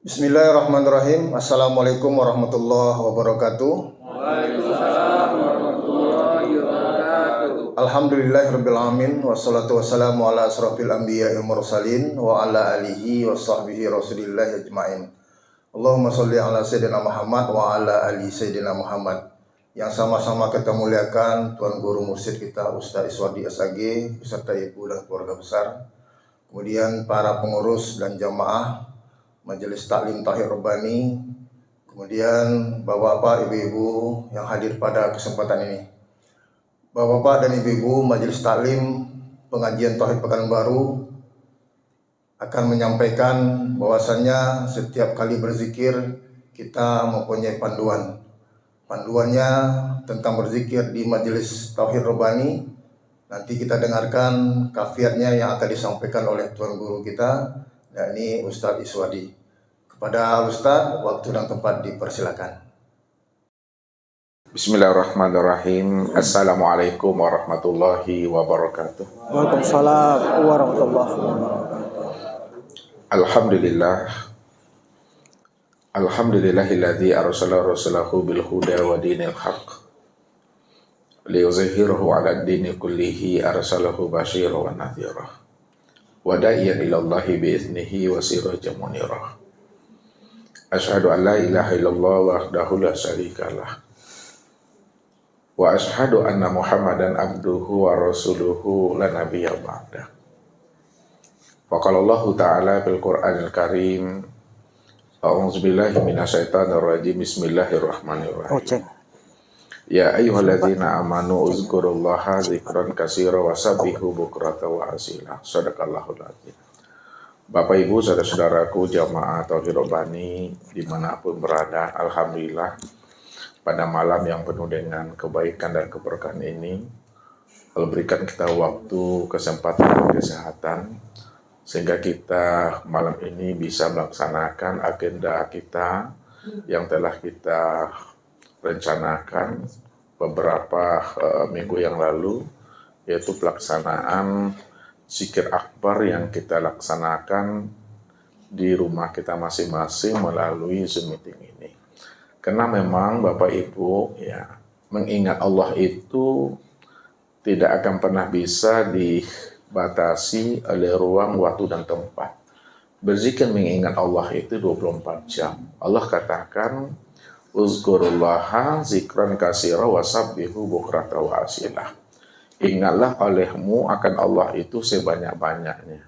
Bismillahirrahmanirrahim. Assalamualaikum warahmatullahi wabarakatuh. Waalaikumsalam warahmatullahi wabarakatuh. Alhamdulillahirabbil alamin wassalatu wassalamu ala asrofil anbiya'i wal mursalin wa ala alihi wa sahbihi rasulillahi ajmain. Allahumma sholli ala sayyidina Muhammad wa ala ali sayyidina Muhammad. Yang sama-sama kita muliakan Tuan Guru Mursyid kita Ustaz Iswardi SAG beserta ibu dan keluarga besar. Kemudian para pengurus dan jamaah Majelis Taklim Tauhid Rabbani, kemudian bapak-bapak, ibu-ibu yang hadir pada kesempatan ini. Bapak-bapak dan ibu-ibu Majelis Taklim Pengajian Tauhid Pekanbaru akan menyampaikan bahwasannya setiap kali berzikir kita mempunyai panduan. Panduannya tentang berzikir di Majelis Tauhid Rabbani. Nanti kita dengarkan kafiatnya yang akan disampaikan oleh Tuan Guru kita, yakni Ustadz Iswardi. Kepada Ustadz, waktu dan tempat dipersilakan. Bismillahirrahmanirrahim. Assalamualaikum warahmatullahi wabarakatuh. Waalaikumsalam warahmatullahi wabarakatuh. Alhamdulillah. Alhamdulillahilladzi arsala rasulahu bil huda wa dinil haqq liyuzhhirahu 'ala ad-dini kullihi arsalahu basyiran wa nadhira wa da'iyan ila Allahi bi iznihi wa sirajan munira. Asyhadu an la ilaha illallah wahdahu la syarikalah wa asyhadu anna Muhammadan abduhu wa rasuluhu la nabiyya ba'da. Faqala Allah Ta'ala bil Qur'anil Karim, a'udzu billahi minasyaitonir rajim, bismillahirrahmanirrahim. Ya ayyuhalladzina amanu uzkurullaha dzikran katsira wa sabbihu bukratan wa asila. Shadaqallahul adzim. Bapak Ibu, saudara-saudaraku jamaah Tauhid Rabbani dimanapun berada, alhamdulillah pada malam yang penuh dengan kebaikan dan keberkahan ini Allah berikan kita waktu, kesempatan, dan kesehatan sehingga kita malam ini bisa melaksanakan agenda kita yang telah kita rencanakan beberapa minggu yang lalu, yaitu pelaksanaan zikir akbar yang kita laksanakan di rumah kita masing-masing melalui Zoom meeting ini. Karena memang Bapak Ibu ya, mengingat Allah itu tidak akan pernah bisa dibatasi oleh ruang, waktu, dan tempat. Berzikir mengingat Allah itu 24 jam. Allah katakan, uzkurullaha zikran katsira wa sabbihu bukratan wa asilah. Ingatlah olehmu akan Allah itu sebanyak-banyaknya.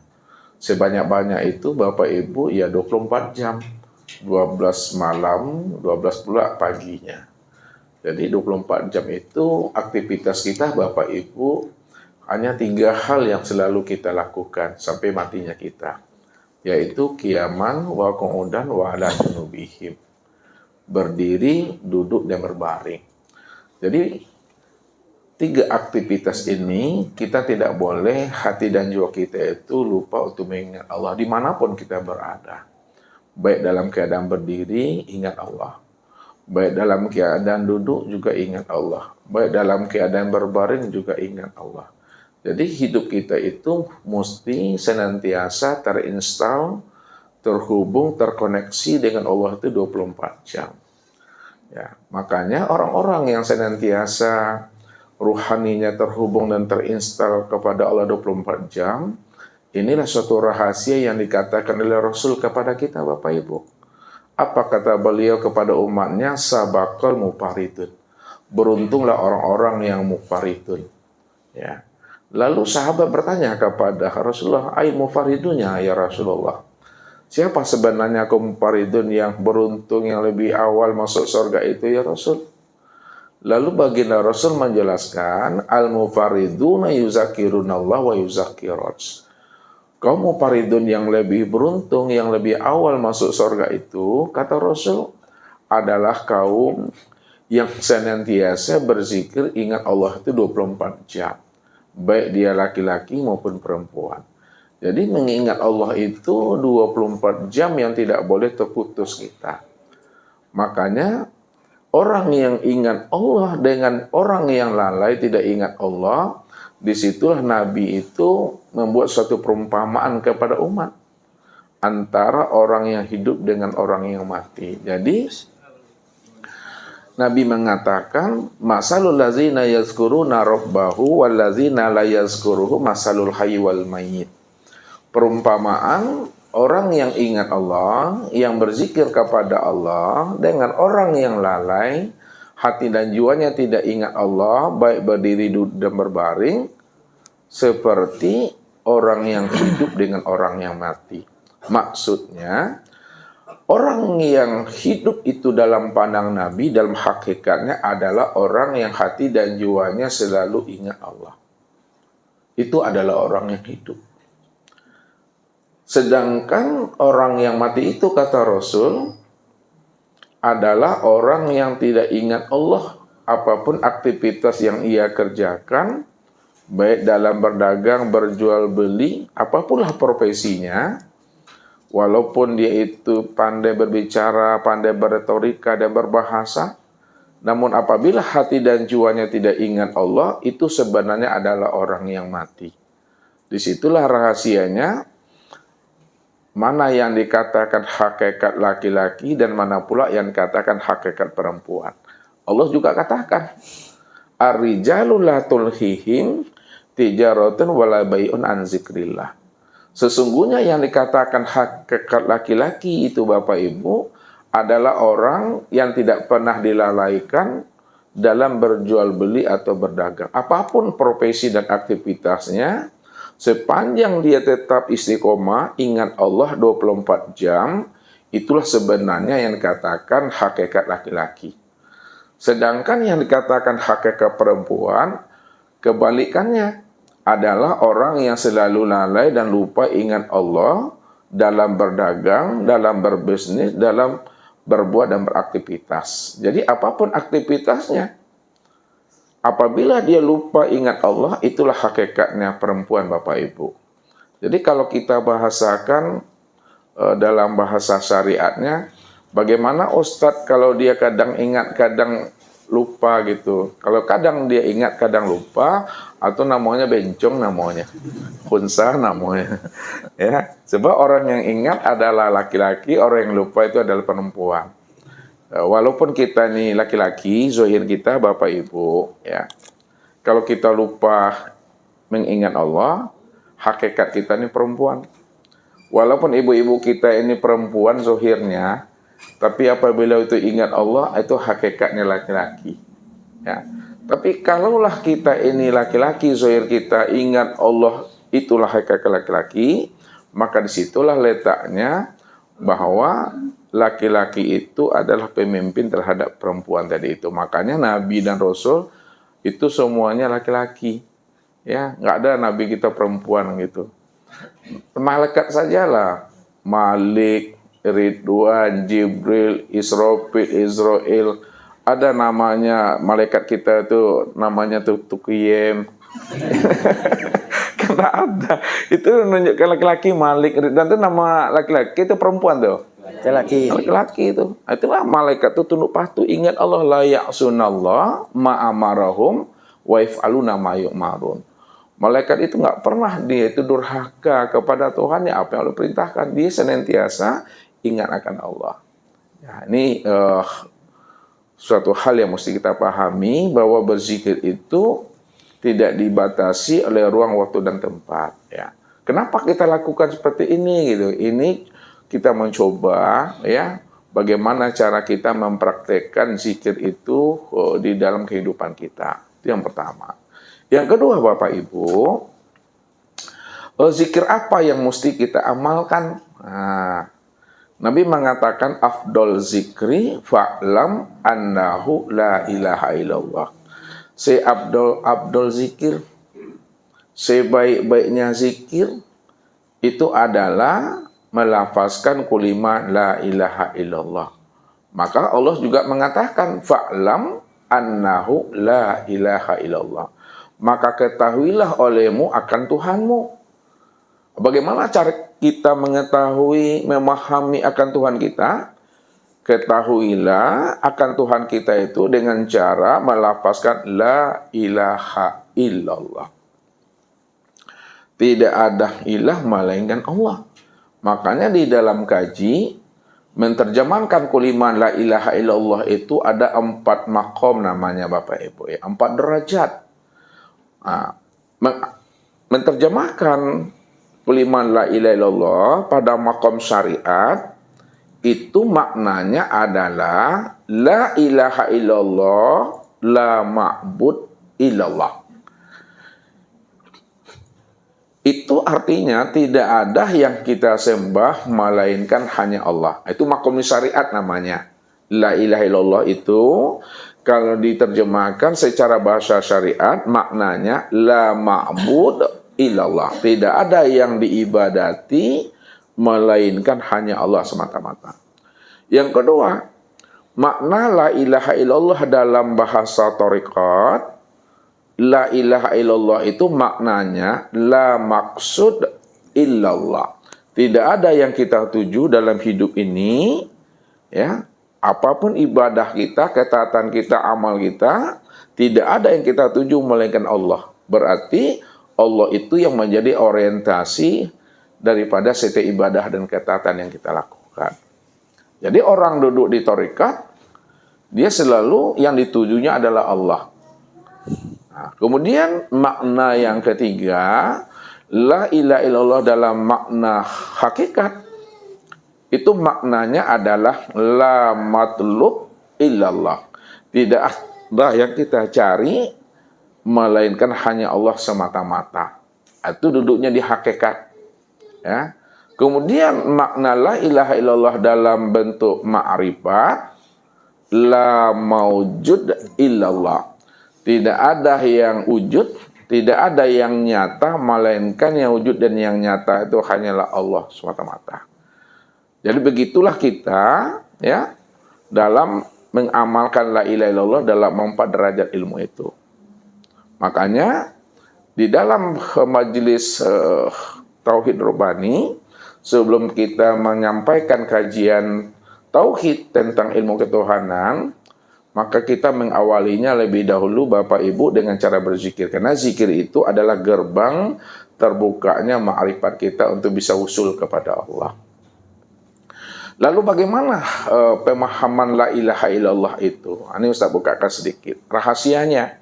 Sebanyak-banyak itu Bapak Ibu ya 24 jam. 12 malam, 12 pula paginya. Jadi 24 jam itu aktivitas kita Bapak Ibu hanya 3 hal yang selalu kita lakukan sampai matinya kita. Yaitu qiyaman wa qu'udan wa ala junubihim. Berdiri, duduk, dan berbaring. Jadi 3 aktivitas ini kita tidak boleh hati dan jiwa kita itu lupa untuk mengingat Allah dimanapun kita berada. Baik dalam keadaan berdiri, ingat Allah. Baik dalam keadaan duduk, juga ingat Allah. Baik dalam keadaan berbaring, juga ingat Allah. Jadi hidup kita itu mesti senantiasa terinstall, terhubung, terkoneksi dengan Allah itu 24 jam. Ya, makanya orang-orang yang senantiasa ruhaninya terhubung dan terinstal kepada Allah 24 jam, inilah suatu rahasia yang dikatakan oleh Rasul kepada kita Bapak Ibu. Apa kata beliau kepada umatnya? Sabaqal mufaridun. Beruntunglah orang-orang yang mufaridun. Ya. Lalu sahabat bertanya kepada Rasulullah, "Ai mufaridunya ya Rasulullah? Siapa sebenarnya kaum mufaridun yang beruntung, yang lebih awal masuk surga itu ya Rasul?" Lalu baginda Rasul menjelaskan, al-mufariduna yuzakirunallah wa yuzakiraj. Kaum mufaridun yang lebih beruntung, yang lebih awal masuk surga itu, kata Rasul, adalah kaum yang senantiasa berzikir ingat Allah itu 24 jam. Baik dia laki-laki maupun perempuan. Jadi mengingat Allah itu 24 jam yang tidak boleh terputus kita. Makanya orang yang ingat Allah dengan orang yang lalai tidak ingat Allah, disitulah Nabi itu membuat suatu perumpamaan kepada umat. antara orang yang hidup dengan orang yang mati. Jadi Nabi mengatakan, masalul ladzina yazkuruna rabbahu wal ladzina la yazkuruhu masalul hayy wal mayyit. Perumpamaan orang yang ingat Allah, yang berzikir kepada Allah dengan orang yang lalai, hati dan jiwanya tidak ingat Allah, baik berdiri duduk dan berbaring, seperti orang yang hidup dengan orang yang mati. Maksudnya, orang yang hidup itu dalam pandang Nabi, dalam hakikatnya adalah orang yang hati dan jiwanya selalu ingat Allah. Itu adalah orang yang hidup. Sedangkan orang yang mati itu, kata Rasul, adalah orang yang tidak ingat Allah. Apapun aktivitas yang ia kerjakan, baik dalam berdagang, berjual beli, apapunlah profesinya, walaupun dia itu pandai berbicara, pandai berretorika dan berbahasa, namun apabila hati dan jiwanya tidak ingat Allah, itu sebenarnya adalah orang yang mati. Disitulah rahasianya, mana yang dikatakan hakikat laki-laki dan mana pula yang dikatakan hakikat perempuan. Allah juga katakan, ar-rijalu la tulhihim tijaratun wala bai'un an zikrillah. Sesungguhnya yang dikatakan hakikat laki-laki itu Bapak Ibu adalah orang yang tidak pernah dilalaikan dalam berjual beli atau berdagang. Apapun profesi dan aktivitasnya, sepanjang dia tetap istiqomah, ingat Allah 24 jam, itulah sebenarnya yang dikatakan hakikat laki-laki. Sedangkan yang dikatakan hakikat perempuan, kebalikannya, adalah orang yang selalu lalai dan lupa ingat Allah dalam berdagang, dalam berbisnis, dalam berbuat dan beraktivitas. Jadi apapun aktivitasnya, apabila dia lupa ingat Allah, itulah hakikatnya perempuan Bapak Ibu. Jadi kalau kita bahasakan dalam bahasa syariatnya, bagaimana Ustadz kalau dia kadang ingat, kadang lupa gitu. Kalau kadang dia ingat, kadang lupa, atau namanya bencong namanya, khunsa namanya. Ya, sebab orang yang ingat adalah laki-laki, orang yang lupa itu adalah perempuan. Walaupun kita nih laki-laki, zahir kita Bapak Ibu, ya. Kalau kita lupa mengingat Allah, hakikat kita ini perempuan. Walaupun ibu-ibu kita ini perempuan zahirnya, tapi apabila itu ingat Allah, itu hakikatnya laki-laki. Ya. Tapi kalaulah kita ini laki-laki, zahir kita ingat Allah, itulah hakikat laki-laki, maka disitulah letaknya bahwa laki-laki itu adalah pemimpin terhadap perempuan tadi itu. Makanya Nabi dan Rasul itu semuanya laki-laki. Ya, nggak ada Nabi kita perempuan gitu. Malaikat sajalah, Malik, Ridwan, Jibril, Israfil, Israel, ada namanya malaikat kita itu namanya Tuqiyim. Karena ada. Itu menunjukkan laki-laki, Malik, Ridwan itu nama laki-laki, itu perempuan tuh. Laki-laki itu. Itulah malaikat itu tunduk patuh, ingat Allah, la ya'sunallah ma'amarahum wa yaf'aluna ma yu'marun. Malaikat itu nggak pernah dia itu durhaka kepada Tuhannya, apa yang Allah perintahkan. Dia senantiasa ingat akan Allah. Ya, ini suatu hal yang mesti kita pahami, bahwa berzikir itu tidak dibatasi oleh ruang, waktu, dan tempat. Ya. Kenapa kita lakukan seperti ini gitu? Ini kita mencoba ya bagaimana cara kita mempraktekkan zikir itu di dalam kehidupan kita. Itu yang pertama. Yang kedua Bapak Ibu, zikir apa yang mesti kita amalkan? Nah, Nabi mengatakan afdol zikri fa'lam annahu la ilaha illallah. Abdul zikir, sebaik-baiknya zikir itu adalah melafazkan kalimat la ilaha illallah. Maka Allah juga mengatakan fa'lam annahu la ilaha illallah. Maka ketahuilah olehmu akan Tuhanmu. Bagaimana cara kita mengetahui, memahami akan Tuhan kita? Ketahuilah akan Tuhan kita itu dengan cara melafazkan la ilaha illallah. Tidak ada ilah melainkan Allah. Makanya di dalam kaji menterjemahkan kalimat la ilaha illallah itu ada 4 makom namanya Bapak Ibu ya, 4 derajat. Nah, menterjemahkan kalimat la ilaha illallah pada makom syariat itu maknanya adalah la ilaha illallah la ma'bud illallah. Itu artinya tidak ada yang kita sembah melainkan hanya Allah. Itu makom syariat namanya. La ilaha illallah itu kalau diterjemahkan secara bahasa syariat maknanya la ma'bud illallah. Tidak ada yang diibadati melainkan hanya Allah semata-mata. Yang kedua, makna la ilaha illallah dalam bahasa thariqat, la ilaha illallah itu maknanya la maksud illallah. Tidak ada yang kita tuju dalam hidup ini, ya. Apapun ibadah kita, ketaatan kita, amal kita, tidak ada yang kita tuju melainkan Allah. Berarti Allah itu yang menjadi orientasi daripada setiap ibadah dan ketaatan yang kita lakukan. Jadi orang duduk di thariqat, dia selalu yang ditujunya adalah Allah. Nah, kemudian makna yang ketiga, la ilaha illallah dalam makna hakikat, itu maknanya adalah la matlub illallah. Tidak ada yang kita cari melainkan hanya Allah semata-mata. Itu duduknya di hakikat. Ya. Kemudian makna la ilaha illallah dalam bentuk ma'rifat, la maujud illallah. Tidak ada yang wujud, tidak ada yang nyata, melainkan yang wujud dan yang nyata itu hanyalah Allah semata-mata. Jadi begitulah kita ya dalam mengamalkan la ilaha illallah dalam 4 derajat ilmu itu. Makanya di dalam majelis Tauhid Robani, sebelum kita menyampaikan kajian Tauhid tentang ilmu ketuhanan, maka kita mengawalinya lebih dahulu Bapak Ibu dengan cara berzikir. Karena zikir itu adalah gerbang terbukanya ma'rifat kita untuk bisa usul kepada Allah. Lalu bagaimana pemahaman la ilaha illallah itu? Ini Ustaz bukakan sedikit. Rahasianya,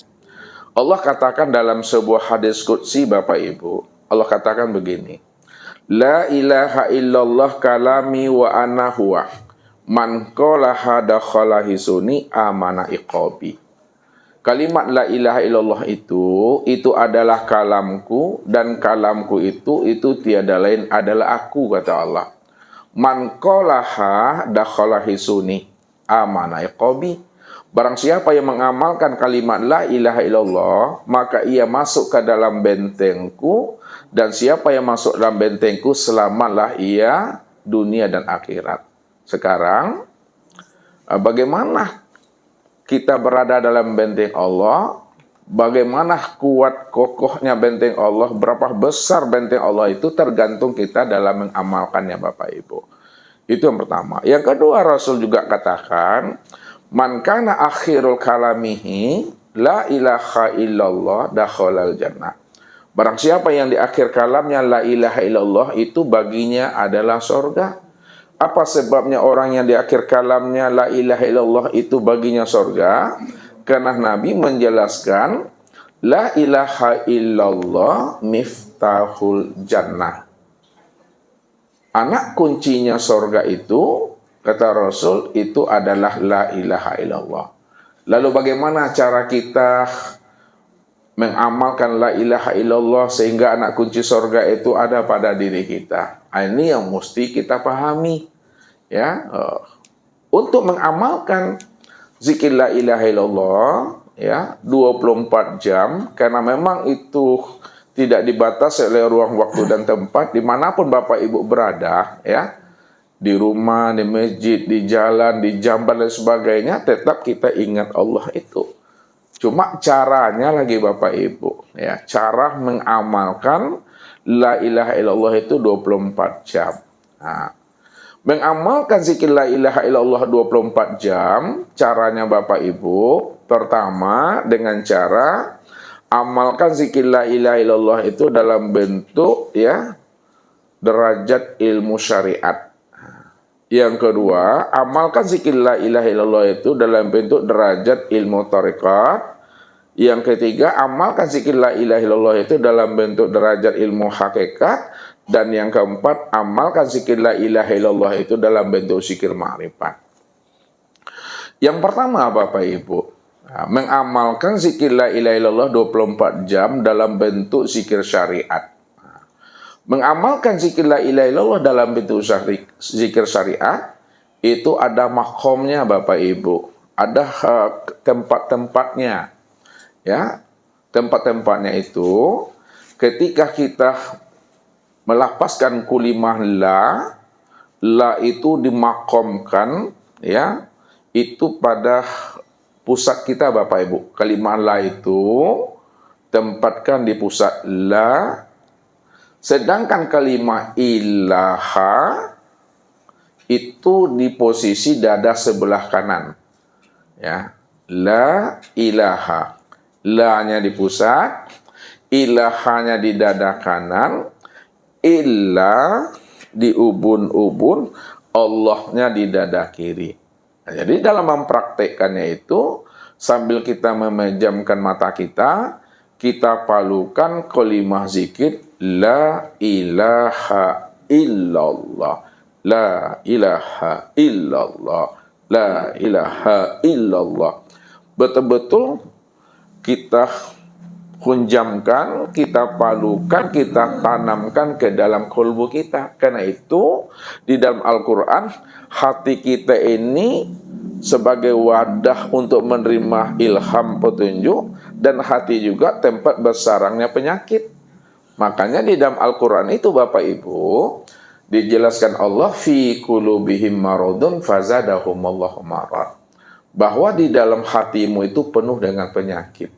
Allah katakan dalam sebuah hadis qudsi Bapak Ibu, Allah katakan begini, la ilaha illallah kalami wa ana huwa. Man qalaha dakhala hisuni amana iqabi. Kalimat la ilaha illallah itu adalah kalamku dan kalamku itu tiada lain adalah aku, kata Allah. Man qalaha dakhala hisuni amana iqabi. Barang siapa yang mengamalkan kalimat la ilaha illallah, maka ia masuk ke dalam bentengku, dan siapa yang masuk dalam bentengku selamatlah ia dunia dan akhirat. Sekarang, bagaimana kita berada dalam benteng Allah? Bagaimana kuat kokohnya benteng Allah? Berapa besar benteng Allah itu tergantung kita dalam mengamalkannya Bapak Ibu. Itu yang pertama. Yang kedua, Rasul juga katakan, man kana akhirul kalamihi la ilaha illallah dakhalal jannah. Barang siapa yang di akhir kalamnya la ilaha illallah itu baginya adalah surga. Apa sebabnya orang yang di akhir kalamnya la ilaha illallah itu baginya surga? Karena Nabi menjelaskan la ilaha illallah miftahul jannah. Anak kuncinya surga itu, kata Rasul, itu adalah la ilaha illallah. Lalu bagaimana cara kita mengamalkan la ilaha illallah sehingga anak kunci surga itu ada pada diri kita? Ini yang mesti kita pahami. Ya, untuk mengamalkan zikir la ilaha illallah ya 24 jam, karena memang itu tidak dibatasi oleh ruang waktu dan tempat, dimanapun Bapak Ibu berada ya, di rumah, di masjid, di jalan, di jamban dan sebagainya, tetap kita ingat Allah itu. Cuma caranya lagi Bapak Ibu ya, cara mengamalkan la ilaha illallah itu 24 jam. Nah, mengamalkan zikir la ilaha illallah 24 jam, caranya Bapak Ibu, pertama dengan cara amalkan zikir la ilaha illallah itu dalam bentuk ya derajat ilmu syariat. Yang kedua, amalkan zikir la ilaha illallah itu dalam bentuk derajat ilmu tarekat. Yang ketiga, amalkan zikir la ilaha illallah itu dalam bentuk derajat ilmu hakikat. Dan yang keempat, amalkan zikir la ilaha illallah itu dalam bentuk zikir ma'rifat. Yang pertama Bapak Ibu, mengamalkan zikir la ilaha illallah 24 jam dalam bentuk zikir syariat. Mengamalkan zikir la ilaha illallah dalam bentuk zikir syariat itu ada makomnya Bapak Ibu, ada tempat-tempatnya. Ya, tempat-tempatnya itu ketika kita melafazkan kalimah la itu dimakomkan, ya, itu pada pusat kita Bapak Ibu. Kalimah la itu tempatkan di pusat la. Sedangkan kalimat ilaha itu di posisi dada sebelah kanan. Ya, la ilaha. La-nya di pusat, ilahanya di dada kanan, illa di ubun-ubun, Allahnya di dada kiri. Nah, jadi dalam mempraktekkannya itu sambil kita memejamkan mata kita palukan kalimah zikir la ilaha illallah, la ilaha illallah, la ilaha illallah. Betul-betul kita hunjamkan, kita palukan, kita tanamkan ke dalam kalbu kita. Karena itu di dalam Al-Quran hati kita ini sebagai wadah untuk menerima ilham petunjuk, dan hati juga tempat bersarangnya penyakit. Makanya di dalam Al-Quran itu Bapak Ibu dijelaskan Allah fi qulubihim maradun fazadahumullahu marad, bahwa di dalam hatimu itu penuh dengan penyakit.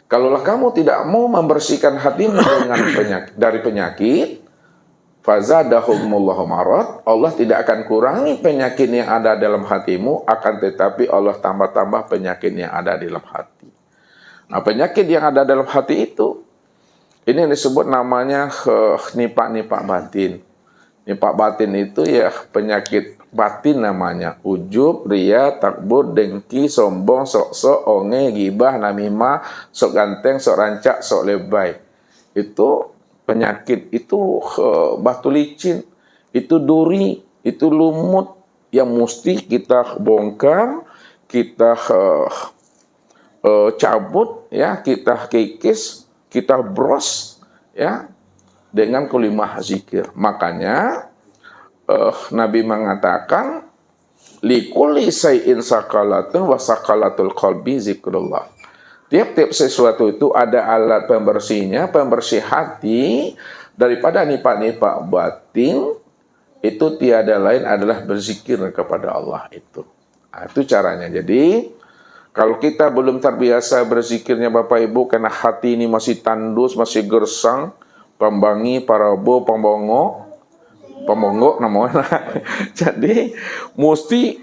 Kalaulah kamu tidak mau membersihkan hatimu dari penyakit, fazadahumullahu marad, Allah tidak akan kurangi penyakit yang ada dalam hatimu, akan tetapi Allah tambah-tambah penyakit yang ada dalam hati. Nah, penyakit yang ada dalam hati itu, ini yang disebut namanya nifak batin. Nifak batin itu ya penyakit batin namanya. Ujub, ria, takbur, dengki, sombong, sok-sok, onge, gibah, namimah, sok ganteng, sok rancak, sok lebay. Itu penyakit, itu batu licin, itu duri, itu lumut yang mesti kita bongkar, kita cabut, ya, kita kikis, kita bros, ya, dengan kalimah zikir. Makanya Nabi mengatakan likulli say'in sakalatun wa sakalatul qalbi zikrullah. Tiap-tiap sesuatu itu ada alat pembersihnya, pembersih hati daripada nifak-nifak batin. Itu tiada lain adalah berzikir kepada Allah itu. Nah, itu caranya. Jadi kalau kita belum terbiasa berzikirnya Bapak Ibu, karena hati ini masih tandus, masih gersang, pembangi, parabo, pembonggok namanya. Jadi mesti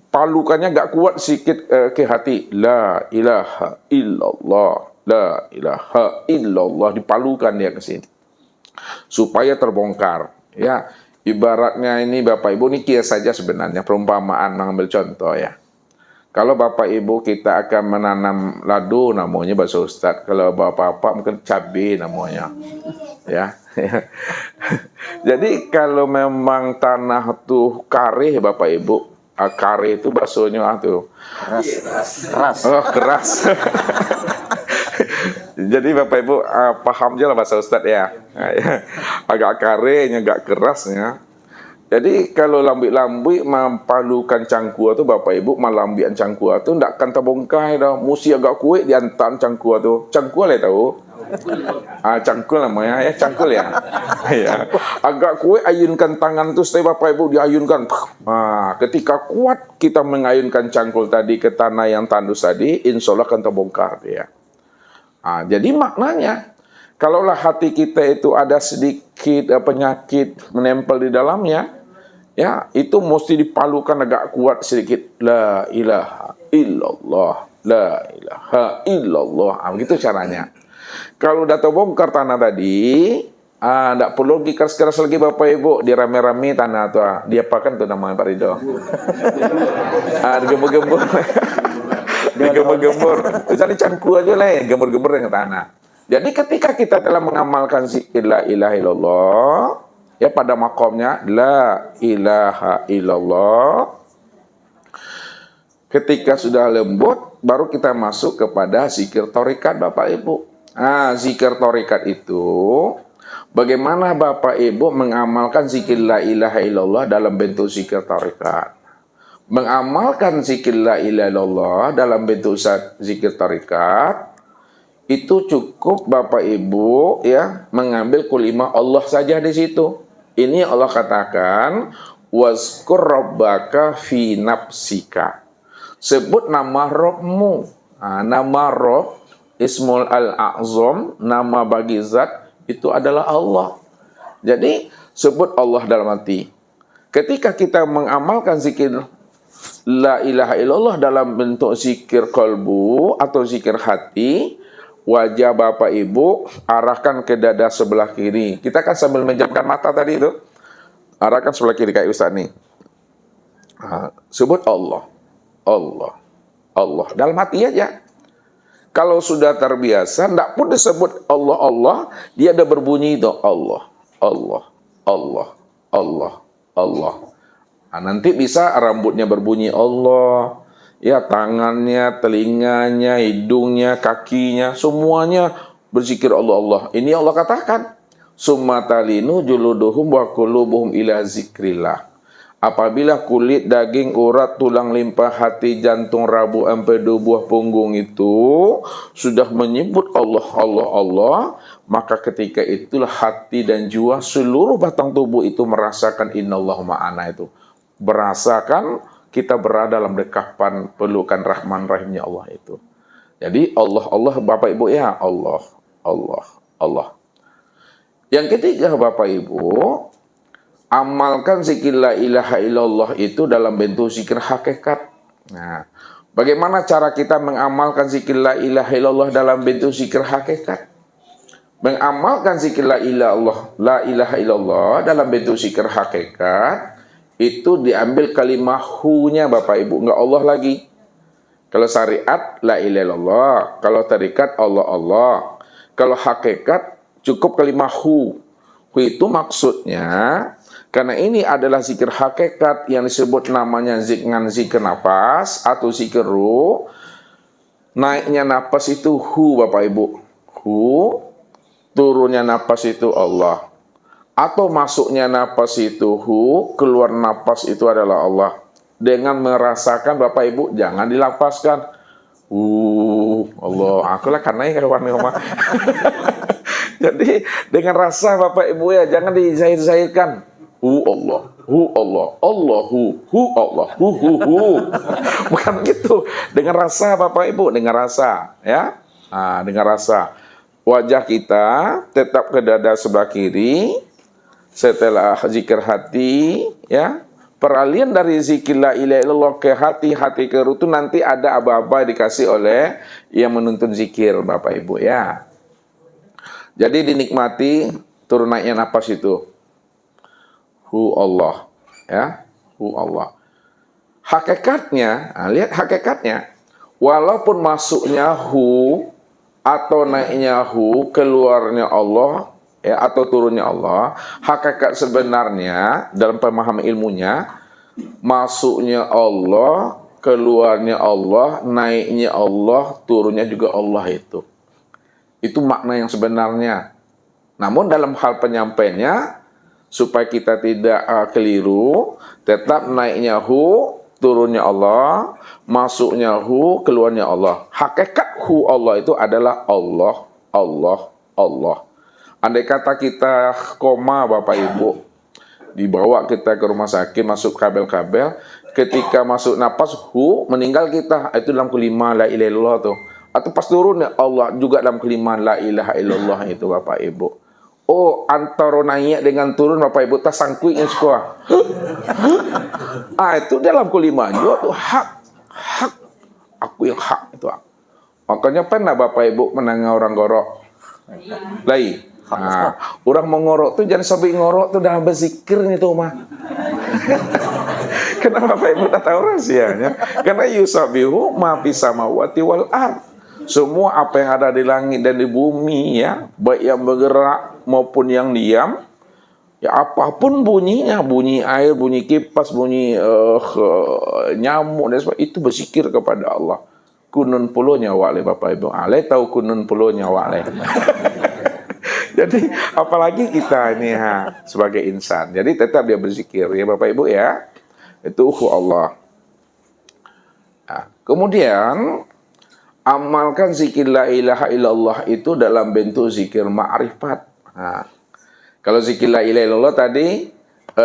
palukannya gak kuat sedikit ke hati. La ilaha illallah, la ilaha illallah, dipalukan dia ke sini supaya terbongkar. Ya, ibaratnya ini Bapak Ibu, ini kias saja sebenarnya, perumpamaan, mengambil contoh ya. Kalau Bapak Ibu kita akan menanam ladu namanya bahasa Ustadz. Kalau Bapak-bapak mungkin cabai namanya. Ya. Jadi kalau memang tanah tuh kare Bapak Ibu, kare itu bahasanya tuh keras. Oh, keras. Jadi Bapak Ibu paham aja lah bahasa Ustadz ya. Agak karenya, agak kerasnya. Jadi kalau lambi-lambi mempalukan cangkua tu Bapak Ibu, malambian cangkua tu ndak akan terbongkai dah. Mesti agak kuat diantan cangkua tu. Cangkua le tahu? Cangkul namanya ya, cangkul ya. Ya. Agak kuat ayunkan tangan tu setelah Bapak Ibu diayunkan. Ketika kuat kita mengayunkan cangkul tadi ke tanah yang tandus tadi, insya Allah akan terbongkar dia. Jadi maknanya kalaulah hati kita itu ada sedikit penyakit menempel di dalamnya, ya, itu mesti dipalukan agak kuat sedikit. La ilaha illallah, la ilaha illallah. Begitu caranya. Kalau udah terbongkar tanah tadi, Nggak perlu lagi keras-keras lagi Bapak Ibu, dirame-rame tanah tuh. Dia apakan tuh namanya Pak Ridho? Digembur-gembur. Digembur-gembur. Bisa dicangku aja lah, gembur-gembur dengan tanah. Jadi ketika kita telah mengamalkan zikir la ilaha illallah, ya pada makomnya la ilaha illallah, ketika sudah lembut, baru kita masuk kepada zikir thariqat Bapak Ibu. Zikir thariqat itu, bagaimana Bapak Ibu mengamalkan zikir la ilaha illallah dalam bentuk zikir thariqat. Mengamalkan zikir la ilaha illallah dalam bentuk zikir thariqat, itu cukup Bapak Ibu ya mengambil kalimah Allah saja di situ. Ini Allah katakan, wazkur rabbaka fi nafsika. Sebut nama Rabbmu. Nama Rabb, Ismul Al-A'zam, nama bagi zat itu adalah Allah. Jadi sebut Allah dalam hati. Ketika kita mengamalkan zikir la ilaha illallah dalam bentuk zikir kalbu atau zikir hati, wajah Bapak Ibu arahkan ke dada sebelah kiri. Kita kan sambil menjamkan mata tadi itu. Arahkan sebelah kiri kayak Ustaz nih. Sebut Allah. Allah. Allah. Dalam hati aja. Kalau sudah terbiasa, tidak pun disebut Allah, Allah, dia ada berbunyi itu. Allah. Allah. Allah. Allah. Allah. Nanti bisa rambutnya berbunyi Allah. Ya, tangannya, telinganya, hidungnya, kakinya, semuanya berzikir Allah, Allah. Ini Allah katakan, summa talinu juluduhum wa qulubuhum ila zikrillah. Apabila kulit, daging, urat, tulang limpah, hati, jantung, rabu, empedu, buah punggung itu sudah menyebut Allah, Allah, Allah, maka ketika itulah hati dan jiwa seluruh batang tubuh itu merasakan innallahu ma'ana itu. Merasakan kita berada dalam dekapan pelukan Rahman Rahimnya Allah itu. Jadi Allah, Allah Bapak Ibu ya, Allah, Allah, Allah. Yang ketiga Bapak Ibu, amalkan zikir la ilaha illallah itu dalam bentuk zikir hakikat. Nah, bagaimana cara kita mengamalkan zikir la ilaha illallah dalam bentuk zikir hakikat? Mengamalkan zikir la ilaha illallah dalam bentuk zikir hakikat, itu diambil kalimah hu-nya Bapak Ibu, enggak Allah lagi. Kalau syariat la ilaha illallah, kalau tarikat Allah Allah. Kalau hakikat cukup kalimah hu. Hu itu maksudnya karena ini adalah zikir hakikat yang disebut namanya zikir nafas atau zikir ruh. Naiknya nafas itu hu Bapak Ibu. Hu, turunnya nafas itu Allah. Atau masuknya napas itu hu, keluar napas itu adalah Allah. Dengan merasakan Bapak Ibu, jangan dilapaskan. Allah, akulah karena ya kawan rumah. Jadi dengan rasa Bapak Ibu ya, jangan dizahir-zahirkan. Allah, Allah, Allah, Allah, bukan gitu. Dengan rasa Bapak Ibu, dengan rasa, ya, dengan rasa. Wajah kita tetap ke dada sebelah kiri. Setelah zikir hati, ya, peralihan dari zikir la ilaha illallah ke hati, hati ke ruh itu nanti ada aba-aba dikasih oleh yang menuntun zikir Bapak Ibu ya. Jadi dinikmati turun naiknya napas itu. Hu Allah, ya, hu Allah. Hakikatnya, lihat hakikatnya, walaupun masuknya hu atau naiknya hu, keluarnya Allah, ya, atau turunnya Allah, hakikat sebenarnya dalam pemahaman ilmunya, masuknya Allah, keluarnya Allah, naiknya Allah, turunnya juga Allah itu. Itu makna yang sebenarnya. Namun dalam hal penyampaiannya, supaya kita tidak keliru, tetap naiknya hu, turunnya Allah, masuknya hu, keluarnya Allah. Hakikat hu Allah itu adalah Allah, Allah, Allah. Andai kata kita koma Bapak Ibu, dibawa kita ke rumah sakit, masuk kabel-kabel, ketika masuk napas hu, meninggal kita, itu dalam kelima la ilaha illallah tuh. Atau pas turun ya Allah juga dalam kelima la ilaha illallah itu Bapak Ibu. Oh, antara naik dengan turun Bapak Ibu tas sangkuinya sekolah. Itu dalam kelima juga tuh hak, aku yang hak itu. Makanya pernah Bapak Ibu menangani orang gorok. Lai. Nah, orang mau ngorok tuh jangan sampai ngorok tuh dalam berzikir nih tuh mah. Kenapa Bapak Ibu tak tahu rahasianya? Karena yusabihu ma fis samawati wal ard. Semua apa yang ada di langit dan di bumi ya, baik yang bergerak maupun yang diam, ya apapun bunyinya, bunyi air, bunyi kipas, bunyi nyamuk dan sebagainya, itu berzikir kepada Allah. Kunun pulo nyawa le Bapak Ibu. Ale tahu kunun pulo nyawa le. Jadi apalagi kita ini sebagai insan. Jadi tetap dia berzikir ya Bapak Ibu ya. Itu Allah. Nah, kemudian amalkan zikir la ilaha illallah itu dalam bentuk zikir ma'rifat. Nah, kalau zikir la ilaha illallah tadi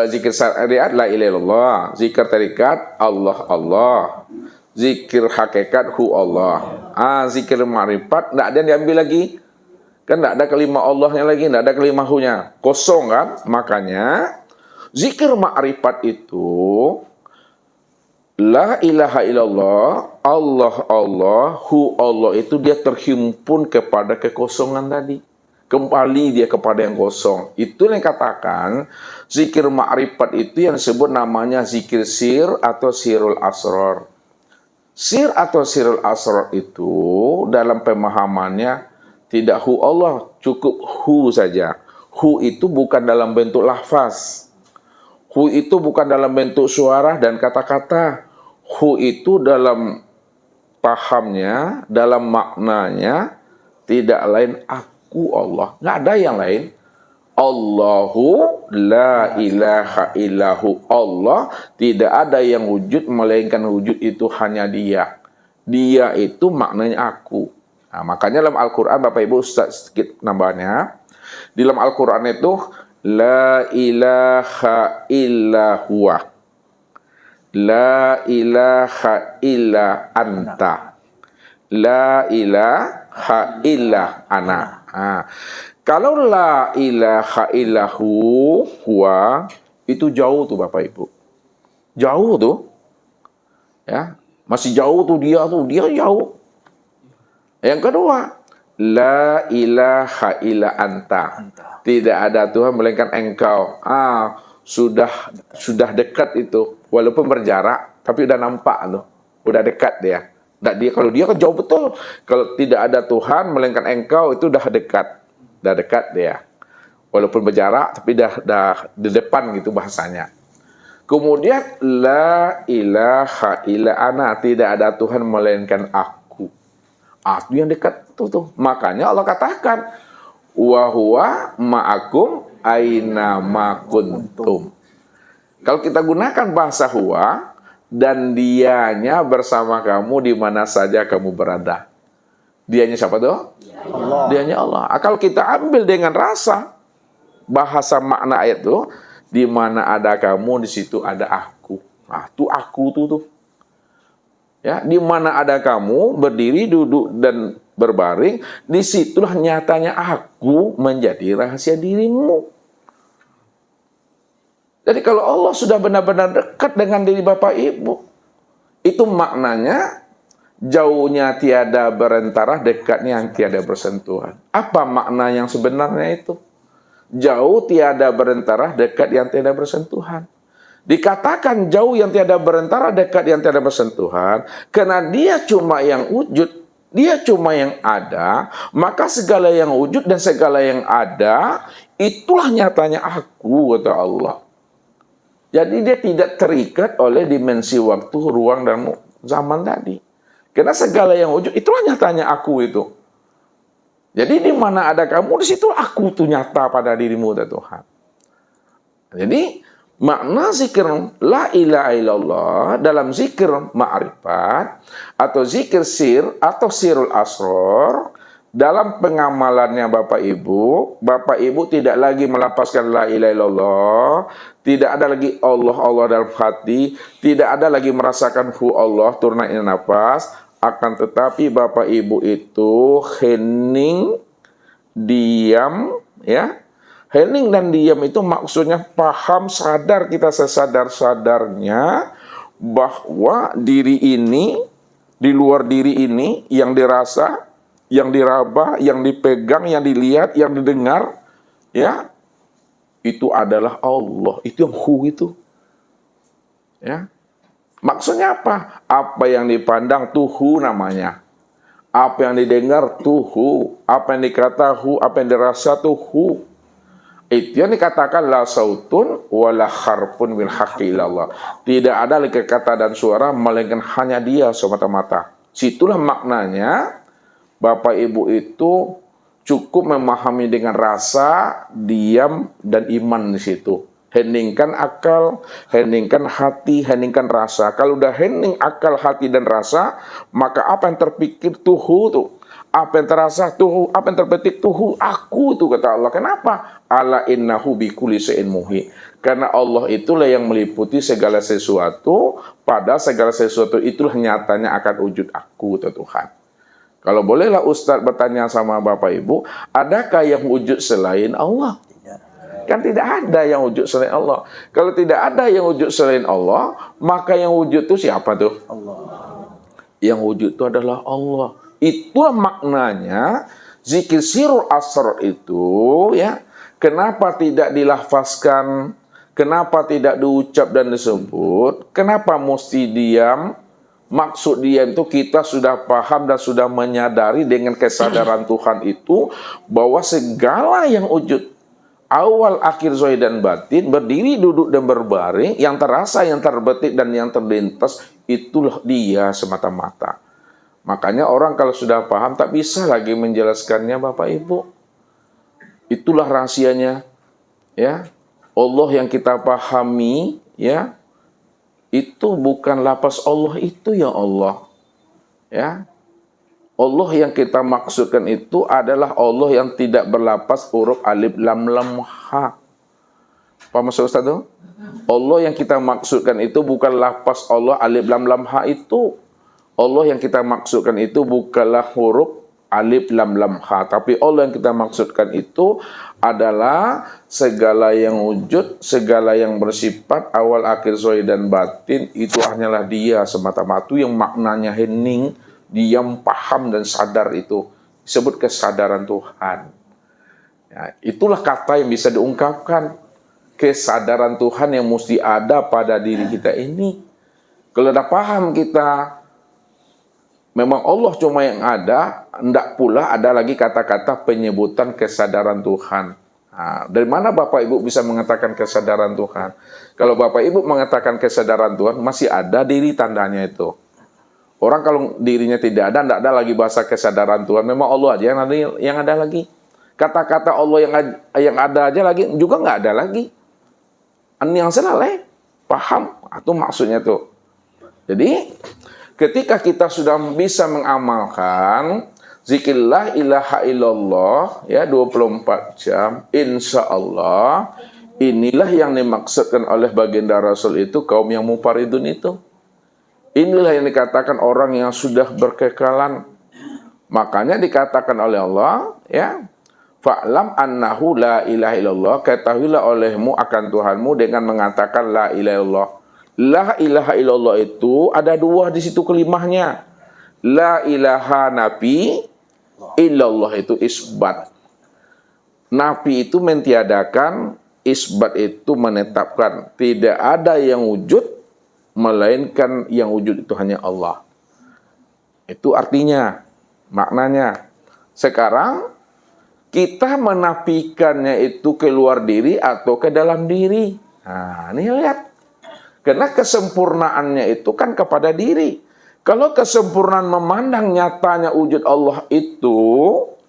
zikir syariat la ilaha illallah, zikir tarikat Allah Allah, zikir hakikat hu Allah. Zikir ma'rifat enggak ada yang diambil lagi. Kan enggak ada kelima Allahnya lagi, enggak ada kelima hu-nya. Kosong kan? Makanya zikir ma'rifat itu la ilaha illallah, Allah Allah, hu Allah itu dia terhimpun kepada kekosongan tadi. Kembali dia kepada yang kosong. Itu yang katakan zikir ma'rifat itu yang disebut namanya zikir sir atau sirul asrar. Sir atau sirul asrar itu dalam pemahamannya tidak hu Allah, cukup hu saja. Hu itu bukan dalam bentuk lafaz. Hu itu bukan dalam bentuk suara dan kata-kata. Hu itu dalam pahamnya, dalam maknanya, tidak lain aku Allah. Nggak ada yang lain. Allahu la ilaha illahu. Allah, tidak ada yang wujud, melainkan wujud itu hanya dia. Dia itu maknanya aku. Nah, makanya dalam Al-Quran, Bapak Ibu, sedikit nambahnya. Di dalam Al-Quran itu, la ilaha illa huwa. La ilaha illa anta. La ilaha illa ana. Kalau la ilaha illahu huwa, itu jauh tuh Bapak Ibu. Jauh tuh. Ya, masih jauh tuh dia jauh. Yang kedua, la ilaha illa anta. Tidak ada Tuhan melainkan engkau. Sudah dekat itu. Walaupun berjarak, tapi udah nampak tuh. Udah dekat dia. Kalau dia kan jauh betul. Kalau tidak ada Tuhan melainkan engkau, itu udah dekat. Udah dekat dia. Walaupun berjarak, tapi dah di depan gitu bahasanya. Kemudian la ilaha illa ana. Tidak ada Tuhan melainkan aku. Itu yang dekat tuh. Makanya Allah katakan wa huwa ma'akum aina ma kuntum. Kalau kita gunakan bahasa huwa, dan dianya bersama kamu di mana saja kamu berada. Dianya siapa tuh? Allah. Dianya Allah. Kalau kita ambil dengan rasa bahasa makna ayat itu, di mana ada kamu di situ ada aku. Itu aku tuh. Ya, di mana ada kamu berdiri, duduk dan berbaring, disitulah nyatanya aku menjadi rahasia dirimu. Jadi kalau Allah sudah benar-benar dekat dengan diri Bapak Ibu, itu maknanya jauhnya tiada berantara, dekatnya yang tiada bersentuhan. Apa makna yang sebenarnya itu? Jauh tiada berantara, dekat yang tiada bersentuhan. Dikatakan jauh yang tiada berantara, dekat yang tiada bersentuhan, karena dia cuma yang wujud, dia cuma yang ada, maka segala yang wujud dan segala yang ada, itulah nyatanya aku, kata Allah. Jadi dia tidak terikat oleh dimensi waktu, ruang, dan zaman tadi. Karena segala yang wujud, itulah nyatanya aku itu. Jadi di mana ada kamu, di situ aku tuh nyata pada dirimu, kata Tuhan. Jadi makna zikir la ilaha illallah dalam zikir ma'rifat atau zikir sir atau sirul asrar, dalam pengamalannya Bapak Ibu tidak lagi melapaskan la ilaha illallah, tidak ada lagi Allah Allah dalam hati, tidak ada lagi merasakan hu Allah turnain nafas, akan tetapi Bapak Ibu itu hening, diam, ya. Hening dan diam itu maksudnya paham, sadar kita sesadar-sadarnya bahwa diri ini, di luar diri ini, yang dirasa, yang diraba, yang dipegang, yang dilihat, yang didengar, ya, itu adalah Allah. Itu yang hu itu. Ya. Maksudnya apa? Apa yang dipandang tuhu namanya. Apa yang didengar tuhu, apa yang dikata hu, apa yang dirasa tuhu. Itu yang dikatakan la sautun wala harfun min haqqi ilallah. Tidak ada lagi kata dan suara melainkan hanya Dia semata-mata. Situlah maknanya Bapak Ibu itu cukup memahami dengan rasa, diam dan iman di situ. Heningkan akal, heningkan hati, heningkan rasa. Kalau udah hening akal, hati, dan rasa, maka apa yang terpikir tuhu tuh. Apa yang terasa tuhu, apa yang terpetik tuhu, aku tuh kata Allah. Kenapa? Ala innahu bikulli syai'in muhi. Karena Allah itulah yang meliputi segala sesuatu, pada segala sesuatu itulah nyatanya akan wujud aku tuh Tuhan. Kalau bolehlah Ustadz bertanya sama Bapak Ibu, adakah yang wujud selain Allah? Kan tidak ada yang wujud selain Allah. Kalau tidak ada yang wujud selain Allah, maka yang wujud itu siapa tuh? Allah. Yang wujud itu adalah Allah. Itulah maknanya zikir sirul asrar itu, ya. Kenapa tidak dilafazkan? Kenapa tidak diucap dan disebut? Kenapa mesti diam? Maksud diam itu kita sudah paham dan sudah menyadari dengan kesadaran Tuhan itu bahwa segala yang wujud, awal, akhir, zahir dan batin, berdiri, duduk dan berbaring, yang terasa, yang terbetik dan yang terlintas, itulah Dia semata-mata. Makanya orang kalau sudah paham tak bisa lagi menjelaskannya Bapak Ibu. Itulah rahasianya, ya. Allah yang kita pahami, ya, itu bukan lapas Allah itu ya Allah, ya. Allah yang kita maksudkan itu adalah Allah yang tidak berlapas huruf alif lam lam ha. Apa maksud Ustaz itu? Allah yang kita maksudkan itu bukan lapas Allah alif lam lam ha itu. Allah yang kita maksudkan itu bukanlah huruf alif lam lam ha, tapi Allah yang kita maksudkan itu adalah segala yang wujud, segala yang bersifat awal, akhir, zahir dan batin, itu hanyalah Dia semata-mata yang maknanya hening, diam, paham dan sadar, itu disebut kesadaran Tuhan. Ya, itulah kata yang bisa diungkapkan, kesadaran Tuhan yang mesti ada pada diri kita ini. Kalau udah paham kita memang Allah cuma yang ada, hendak pula ada lagi kata-kata penyebutan kesadaran Tuhan. Nah, dari mana Bapak Ibu bisa mengatakan kesadaran Tuhan? Kalau Bapak Ibu mengatakan kesadaran Tuhan, masih ada diri tandanya itu. Orang kalau dirinya tidak ada, tidak ada lagi bahasa kesadaran Tuhan. Memang Allah aja yang ada lagi. Kata-kata Allah yang ada aja lagi juga nggak ada lagi. Yang salah, paham? Itu maksudnya tuh. Jadi ketika kita sudah bisa mengamalkan zikir la ilaha illallah, ya, 24 jam, insya Allah inilah yang dimaksudkan oleh baginda Rasul itu kaum yang mufaridun itu. Inilah yang dikatakan orang yang sudah berkekalan. Makanya dikatakan oleh Allah, ya, fa'lam annahu la ilaha illallah, ketahuilah olehmu akan Tuhanmu dengan mengatakan la ilaha illallah. La ilaha illallah itu ada dua di situ kelimahnya. La ilaha nafi, illallah itu isbat. Nafi itu mentiadakan, isbat itu menetapkan. Tidak ada yang wujud melainkan yang wujud itu hanya Allah. Itu artinya, maknanya. Sekarang kita menafikannya itu keluar diri atau ke dalam diri. Nah, ini lihat. Karena kesempurnaannya itu kan kepada diri. Kalau kesempurnaan memandang nyatanya wujud Allah itu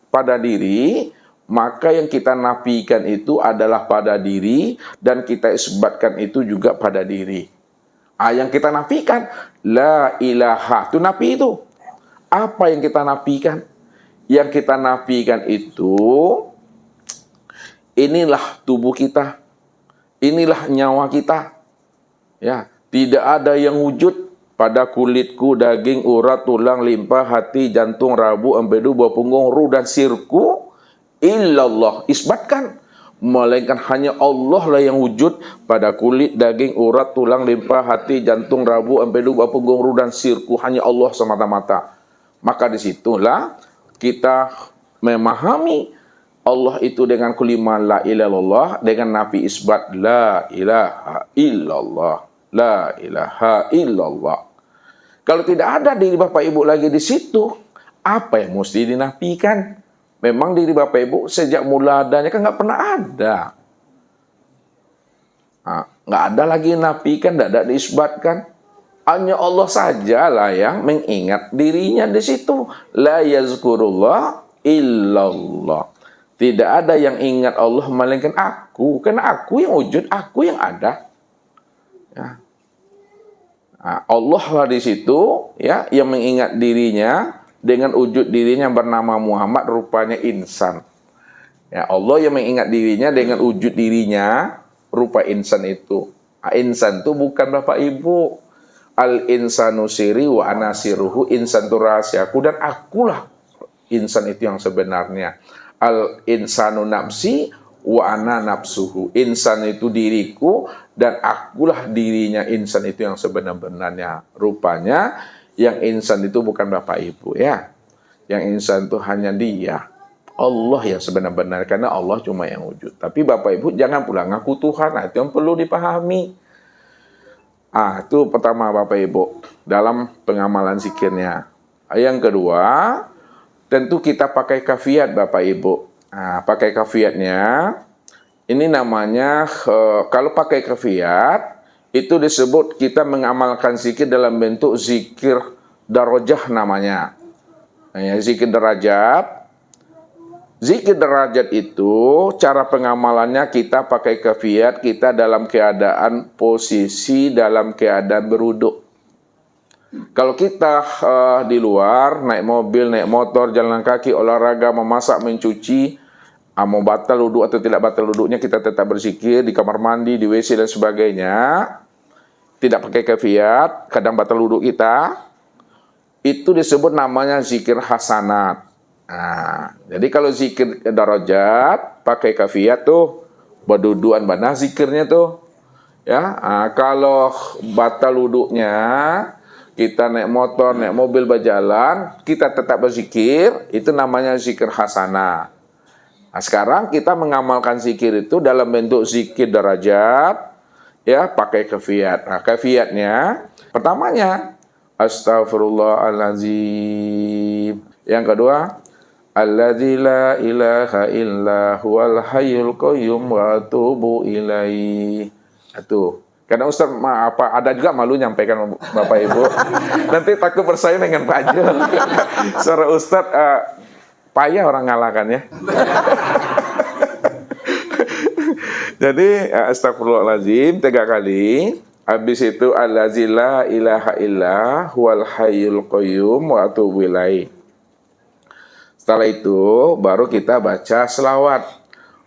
pada diri, maka yang kita nafikan itu adalah pada diri dan kita isbatkan itu juga pada diri. Yang kita nafikan la ilaha, itu nafi itu. Apa yang kita nafikan? Yang kita nafikan itu inilah tubuh kita. Inilah nyawa kita. Ya, tidak ada yang wujud pada kulitku, daging, urat, tulang, limpa, hati, jantung, rabu, empedu, buah punggung, ruh dan sirku illallah. Isbatkan, melainkan hanya Allah lah yang wujud pada kulit, daging, urat, tulang, limpa, hati, jantung, rabu, empedu, buah punggung, ruh dan sirku, hanya Allah semata-mata. Maka disitulah kita memahami Allah itu dengan kalimat la ilaha illallah, dengan nafi isbat la ilaha illallah, la ilaha illallah. Kalau tidak ada diri Bapak Ibu lagi di situ, apa yang mesti dinafikan? Memang diri Bapak Ibu sejak mula adanya kan nggak pernah ada. Nggak ada lagi nafikan, tidak ada diisbatkan. Hanya Allah sajalah yang mengingat dirinya di situ. La yazkurullah illallah. Tidak ada yang ingat Allah melainkan aku. Karena aku yang wujud, aku yang ada. Ya. Allah lah di situ, ya, yang mengingat dirinya dengan wujud dirinya bernama Muhammad, rupanya insan. Ya, Allah yang mengingat dirinya dengan wujud dirinya rupa insan itu. Insan itu bukan Bapak Ibu. Al insanu siri wa anasiruhu, insan itu rahasiaku dan akulah insan itu yang sebenarnya. Al insanu nafsi wa ana nafsuhu, insan itu diriku dan akulah dirinya insan itu yang sebenar-benarnya. Rupanya yang insan itu bukan Bapak Ibu, ya. Yang insan itu hanya Dia, Allah yang sebenar-benar, karena Allah cuma yang wujud. Tapi Bapak Ibu jangan pula ngaku Tuhan, itu yang perlu dipahami. Itu pertama Bapak Ibu dalam pengamalan zikirnya. Yang kedua, tentu kita pakai kafiat Bapak Ibu. Pakai kafiatnya, ini namanya, kalau pakai kafiat, itu disebut kita mengamalkan zikir dalam bentuk zikir darajah namanya. Zikir derajat. Zikir derajat itu, cara pengamalannya kita pakai kafiat, kita dalam keadaan posisi, dalam keadaan beruduk. Kalau kita di luar, naik mobil, naik motor, jalan kaki, olahraga, memasak, mencuci, mau batal wudhu atau tidak batal wudhunya, kita tetap berzikir di kamar mandi, di WC dan sebagainya. Tidak pakai kafiat, kadang batal wudhu kita. Itu disebut namanya zikir hasanat. Jadi kalau zikir darajat pakai kafiat tuh berduduan mana zikirnya tuh, ya. Kalau batal wudhunya, kita naik motor, naik mobil, berjalan, kita tetap berzikir, itu namanya zikir hasanah. Sekarang kita mengamalkan zikir itu dalam bentuk zikir darajat, ya, pakai kafiat. Kafiatnya pertamanya astaghfirullahaladzim. Yang kedua, alladzi la ilaha illa huwal hayyul qayyum wa atubu ilaihi. Itu. Karena Ustaz ada juga malu nyampaikan Bapak Ibu. Nanti takut bersaing dengan Pak Jul. Suara Ustaz payah orang ngalahkan ya. Jadi astagfirullahaladzim 3 kali. Habis itu alladzi la ilaha illa huwal hayyul qayyum wa atubu ilaihi. Setelah itu baru kita baca selawat.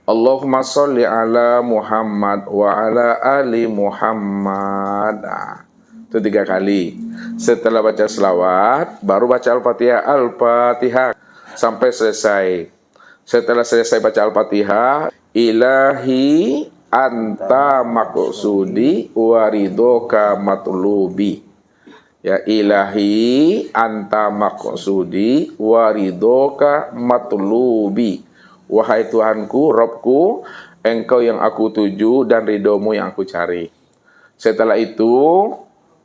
Allahumma sholli ala Muhammad wa ala ali Muhammad. Itu 3 kali. Setelah baca selawat, baru baca Al-Fatihah. Al-Fatihah sampai selesai. Setelah selesai baca Al-Fatihah, ilahi anta maqsudi wa ridhoka matlubi. Ya, ilahi anta maqsudi wa ridhoka matlubi. Wahai Tuhanku, Robku, Engkau yang aku tuju dan ridhomu yang aku cari. Setelah itu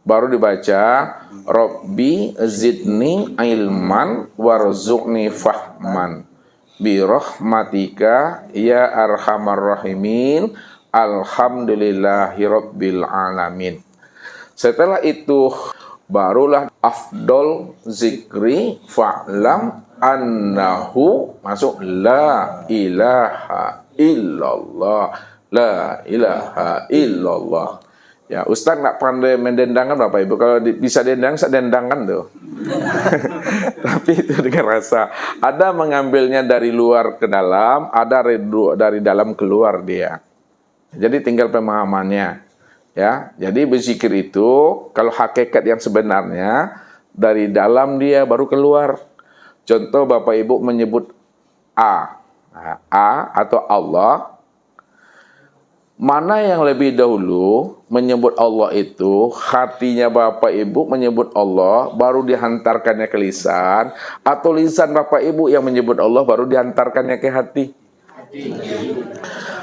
baru dibaca Robbi zidni ilman warzuqni fahman bi rahmatika ya arhamar rahimin alhamdulillahi rabbil alamin. Setelah itu barulah afdol zikri fa'lam annahu, masuk la ilaha illallah, la ilaha illallah. Ya, Ustaz nggak pandai mendendangkan Bapak Ibu. Kalau bisa dendang, saya dendangkan tuh. Tapi itu dengan rasa. Ada mengambilnya dari luar ke dalam, ada dari dalam keluar dia. Jadi tinggal pemahamannya. Ya, jadi berzikir itu kalau hakikat yang sebenarnya dari dalam dia baru keluar. Contoh Bapak Ibu menyebut A atau Allah. Mana yang lebih dahulu menyebut Allah itu, hatinya Bapak Ibu menyebut Allah baru dihantarkannya ke lisan, atau lisan Bapak Ibu yang menyebut Allah baru dihantarkannya ke hati?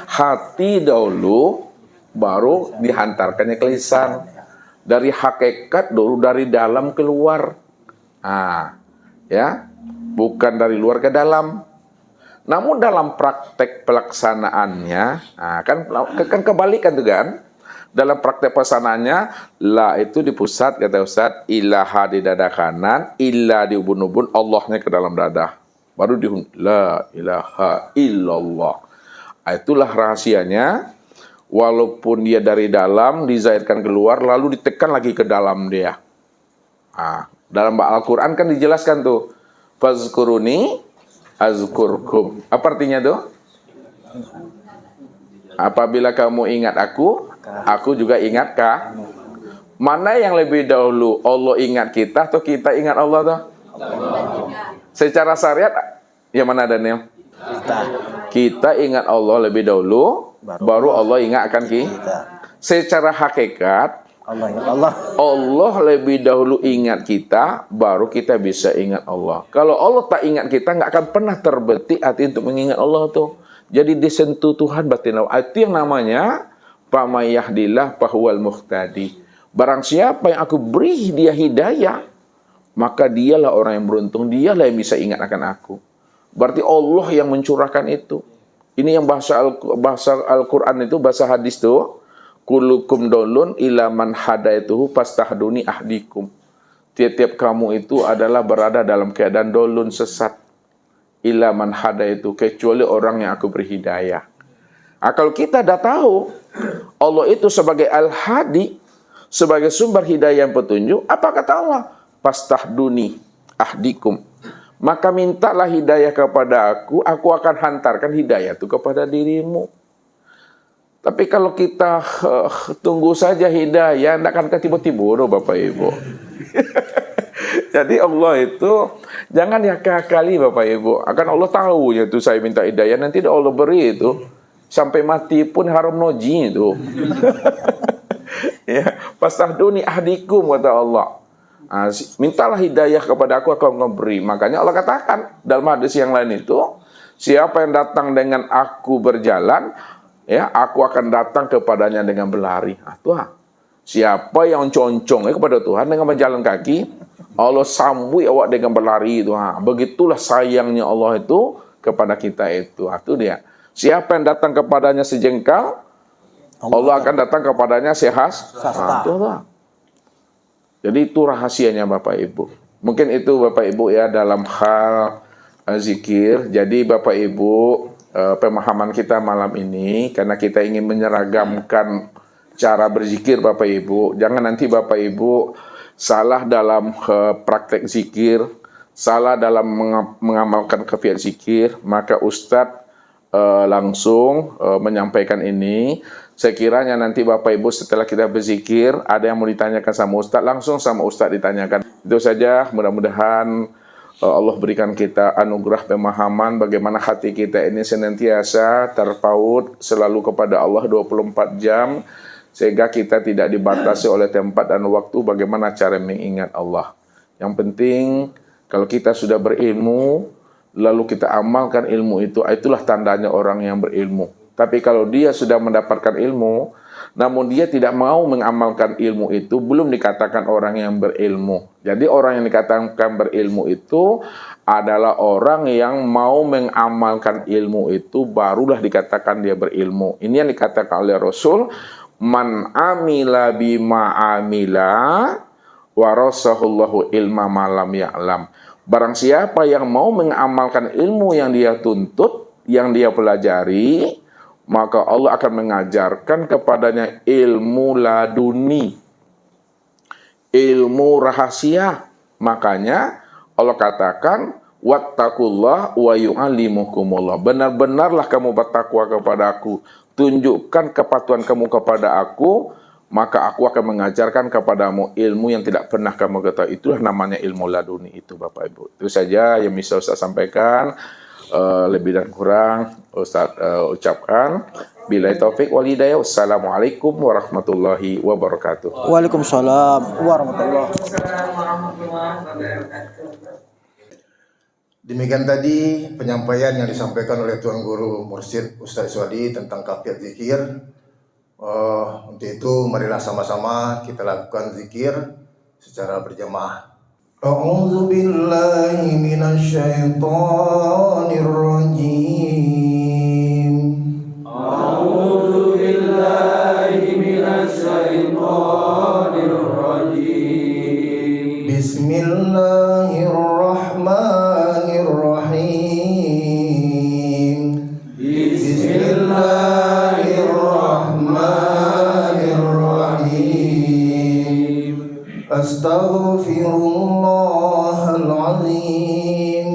Hati dahulu, baru dihantarkannya ke lisan. Dari hakikat dulu, dari dalam keluar. Ya, bukan dari luar ke dalam. Namun dalam praktek pelaksanaannya, kan kebalikan tuh kan. Dalam praktek pelaksanaannya, la itu di pusat, kata Ustaz, ilaha di dada kanan, illa di ubun-ubun, Allahnya ke dalam dada. Baru la ilaha illallah. Itulah rahasianya. Walaupun dia dari dalam, dizahirkan keluar, lalu ditekan lagi ke dalam dia. Dalam Al-Quran kan dijelaskan tuh, fazkuruni azkurkum. Apa artinya tuh? Apabila kamu ingat aku juga ingat Mana yang lebih dahulu, Allah ingat kita atau kita ingat Allah tuh? Secara syariat, yang mana Daniel? Kita ingat Allah lebih dahulu, baru Allah ingatkan kita. Secara hakikat, Allah lebih dahulu ingat kita, baru kita bisa ingat Allah. Kalau Allah tak ingat kita, nggak akan pernah terbetik hati untuk mengingat Allah tuh. Jadi disentuh Tuhan batin. Itu yang namanya Pamayahdillah fahuwal muhtadi. Barang siapa yang aku beri dia hidayah, maka dialah orang yang beruntung, dialah yang bisa ingat akan aku. Berarti Allah yang mencurahkan itu. Ini yang bahasa Al-Quran itu, bahasa hadis tuh. Kulukum dolun ilaman hadaituhu fastahduni ahdikum. Tiap-tiap kamu itu adalah berada dalam keadaan dolun, sesat. Ilaman hadaitu, kecuali orang yang aku beri hidayah. Kalau kita dah tahu Allah itu sebagai Al-Hadi, sebagai sumber hidayah yang petunjuk, apa kata Allah? Fastahduni ahdikum. Maka mintalah hidayah kepada aku akan hantarkan hidayah itu kepada dirimu. Tapi kalau kita tunggu saja hidayah, tidak akan tiba-tiba, Bapak Ibu. Jadi Allah itu jangan yakali Bapak Ibu. Akan Allah tahu ya itu saya minta hidayah, nanti Allah beri itu. Sampai mati pun haram noji itu. Ya, fastahduni ahdikum kata Allah. Mintalah hidayah kepada aku memberi. Makanya Allah katakan dalam hadis yang lain itu, siapa yang datang dengan aku berjalan, ya, aku akan datang kepadanya dengan berlari. Siapa yang concong kepada Tuhan dengan berjalan kaki, Allah sambui awak dengan berlari itu. Begitulah sayangnya Allah itu kepada kita itu. Itu dia. Siapa yang datang kepadanya sejengkal, Allah akan datang kepadanya sehasta. Jadi itu rahasianya Bapak Ibu. Mungkin itu Bapak Ibu ya dalam hal zikir. Jadi Bapak Ibu, pemahaman kita malam ini, karena kita ingin menyeragamkan cara berzikir Bapak Ibu. Jangan nanti Bapak Ibu salah dalam praktek zikir, salah dalam mengamalkan kefiat zikir, maka Ustadz langsung menyampaikan ini. Sekiranya nanti Bapak Ibu setelah kita berzikir, ada yang mau ditanyakan sama Ustadz, langsung sama Ustadz ditanyakan. Itu saja, mudah-mudahan Allah berikan kita anugerah pemahaman bagaimana hati kita ini senantiasa terpaut selalu kepada Allah 24 jam, sehingga kita tidak dibatasi oleh tempat dan waktu bagaimana cara mengingat Allah. Yang penting, kalau kita sudah berilmu, lalu kita amalkan ilmu itu, itulah tandanya orang yang berilmu. Tapi kalau dia sudah mendapatkan ilmu, namun dia tidak mau mengamalkan ilmu itu, belum dikatakan orang yang berilmu. Jadi orang yang dikatakan berilmu itu adalah orang yang mau mengamalkan ilmu itu, barulah dikatakan dia berilmu. Ini yang dikatakan oleh Rasul, man amila bima amila warasahullahu ilma malam ya'lam. Barang siapa yang mau mengamalkan ilmu yang dia tuntut, yang dia pelajari, maka Allah akan mengajarkan kepadanya ilmu laduni, ilmu rahasia. Makanya Allah katakan, wattaqullah wa yu'allimukumullah. Benar-benarlah kamu bertakwa kepada aku, tunjukkan kepatuhan kamu kepada aku, maka aku akan mengajarkan kepadamu ilmu yang tidak pernah kamu ketahui. Itulah namanya ilmu laduni itu Bapak Ibu. Itu saja yang bisa Ustaz sampaikan. Lebih dan kurang Ustaz ucapkan. Billahi taufik wal hidayah. Wassalamualaikum warahmatullahi wabarakatuh. Waalaikumsalam warahmatullahi wabarakatuh. Demikian tadi penyampaian yang disampaikan oleh Tuan Guru Mursyid Ustaz Iswadi tentang kaifiat zikir. Untuk itu marilah sama-sama kita lakukan zikir secara berjamaah. A'udzu billahi minasy syaithanir rajim. A'udzu billahi minasy syaithanir rajim. Bismillahirrahmanirrahim. Bismillahirrahmanirrahim. Astaghfirullahalazim.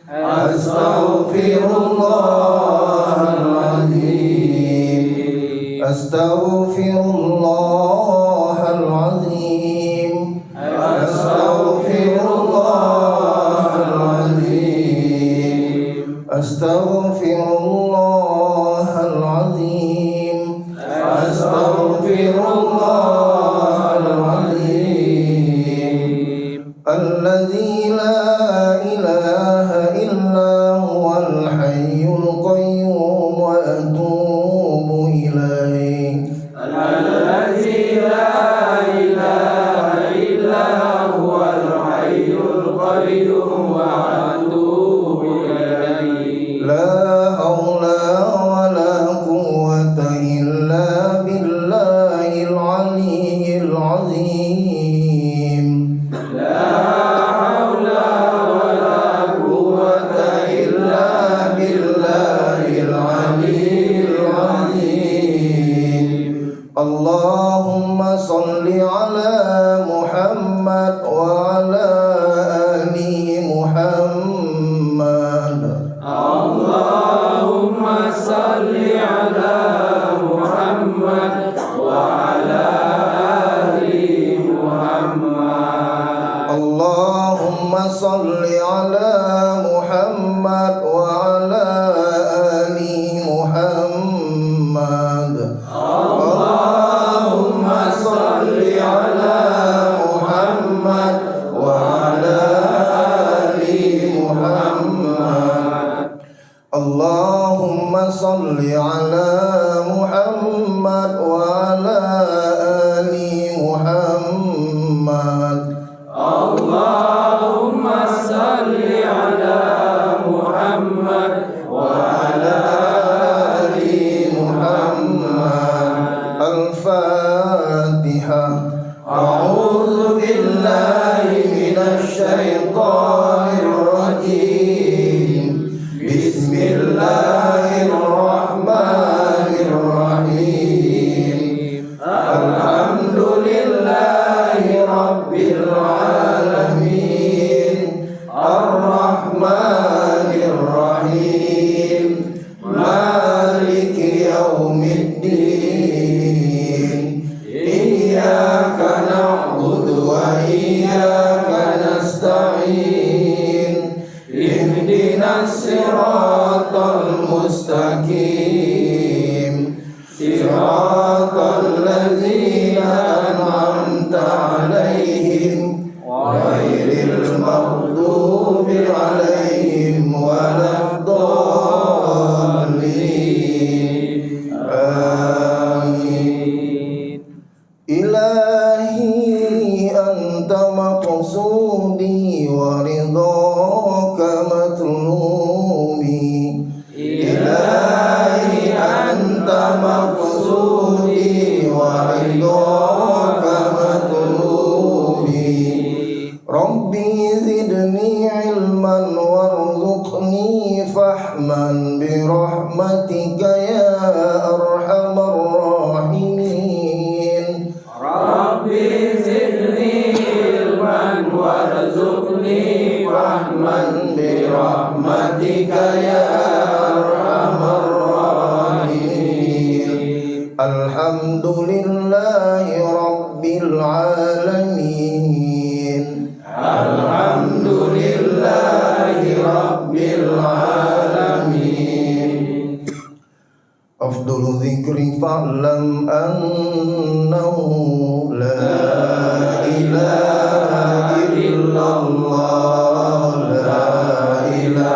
Astaghfirullahalazim. Astaghfirullahalazim. Astaghfirullahalazim. Astaghfirullahalazim. Astaghfirullahalazim. Alladzi la ilaha illa huwal hayyul qayyum wa atubu ilaih. Alladzi la ilaha illa huwal hayyul qayyum wa atubu ilaihi. La haula wa la quwwata illa billahil aliyyil azim. La haula wa la quwwata illa billahil aliyyil azim. Allahumma salli ala Muhammad wa ala ali Muhammad. Allahumma salli ala Muhammad wa ala ali Muhammad. Allahumma salli ala Muhammad wa ala ali Muhammad. Allahumma salli ala Muhammad wa ala ali Muhammad. Allahumma salli ala Muhammad wa ala ali Muhammad. Allahumma salli ala Muhammad wa ala ali Muhammad. Al-Fatiha. A'udzu billahi minasy syaithanir rajim. Bismillahirrahmanirrahim. Alhamdulillahi rabbil alamin. Ar-Rahmanir Rahim. Maliki yaumiddin. Iyyaka na'budu wa iyyaka nasta'in. Ihdinas siratal mustaqim. Siratal ladzina an'amta 'alaihim ghairil maghdubi 'alaihim waladdallin. Amin. Ilahi anta maqsudi wa ridhaka matlubi. Ilahi anta maqsudi wa ridhaka matlubi. Rabbi zidni ilman warzuqni fahman birahmatika ya arhamar rahimin. Rabbi zidni ilman warzuqni fahman birahmatika ya arhamar rahimin. Alhamdulillahi rabbil alamin. Alhamdulillahi rabbil alamin. Afdalu dzikri fa'lam annahu la ilaha illallah. La ilaha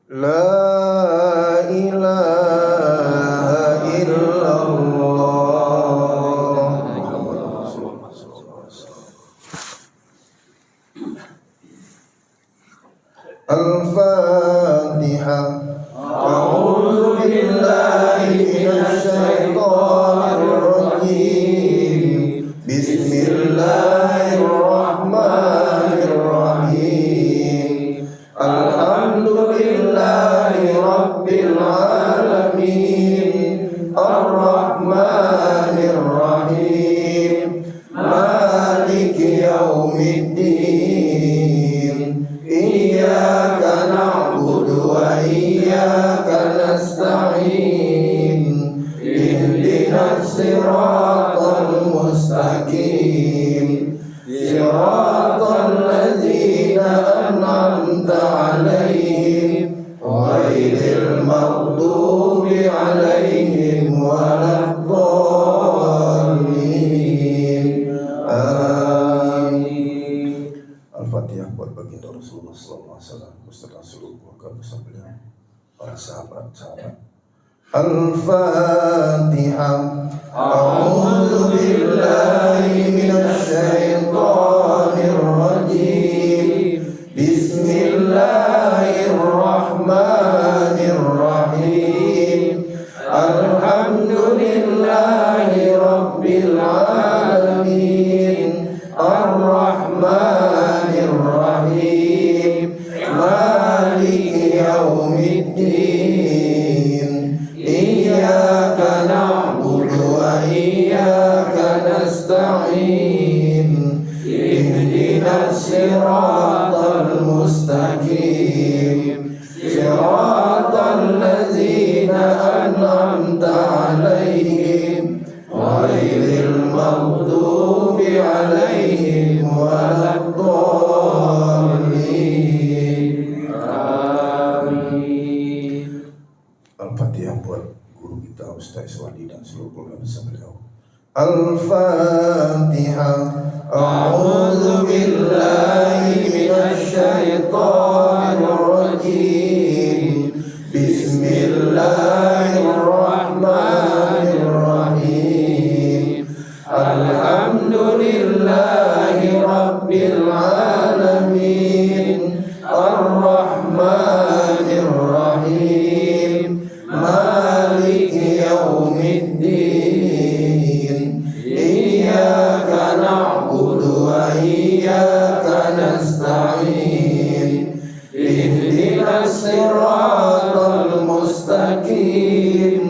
La ilaha illallah. Al-Fatihah. A'udzu billahi minasy syaithanir rajim. Bismillahirrahmanirrahim. Alhamdulillahi rabbil alamin. Ar-Rahmanir Rahim. Maliki yaumiddin. iyyaka na'budu wa iyyaka nasta'in. Ihdinas siratal mustaqim, siratal ladzina an'amta 'alaihim ghairil maghdubi 'alaihim waladdallin. Amin. Al-Fatihah buat baginda Rasulullah sallallahu alaihi wasallam beserta seluruh keluarga beliau, para sahabat-sahabat. Al-Fatihah. A'udzu billahi minasy syaithanir rajim. Bismillahirrahmanirrahim. Alhamdulillahi rabbil alamin. Ar-Rahmanir Rahim. Maliki yaumiddin. Iyyaka na'budu wa iyyaka nasta'in. Ihdinas siratal mustaqim, siratal ladzina an'amta 'alaihim ghairil maghdubi 'alaihim waladdallin. Amin. Al-Fatihah buat guru kita Ustaz Wadi dan seluruh keluarga besar beliau. Al-Fatihah. A'udzu billahi minasy syaithanir rajim. Bismillahirrahmanirrahim. Alhamdulillahi rabbil alamin. Ar-Rahmanir Rahim. Maliki yaumiddin. Iyyaka na'budu wa iyyaka nasta'in. Ihdinas siratal mustaqim,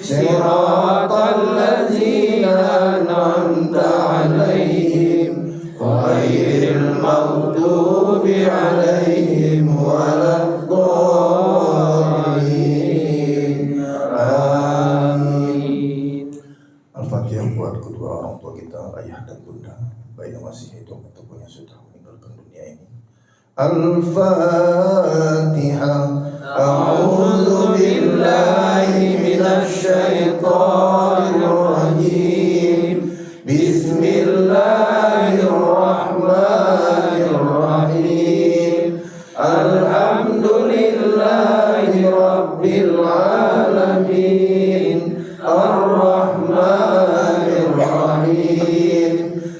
siratal ladzina an'amta 'alaihim ghairil maghdubi 'alaihim waladdallin. Amin. Al-Fatihah buat kedua orang tua kita, ayah dan bunda, baik yang masih hidup ataupun yang sudah meninggalkan dunia ini. Al-Fatihah. A'udzu billahi minasy syaithanir rajim. Bismillahirrahmanirrahim. Alhamdulillahi rabbil alamin. Ar-Rahmanir Rahim.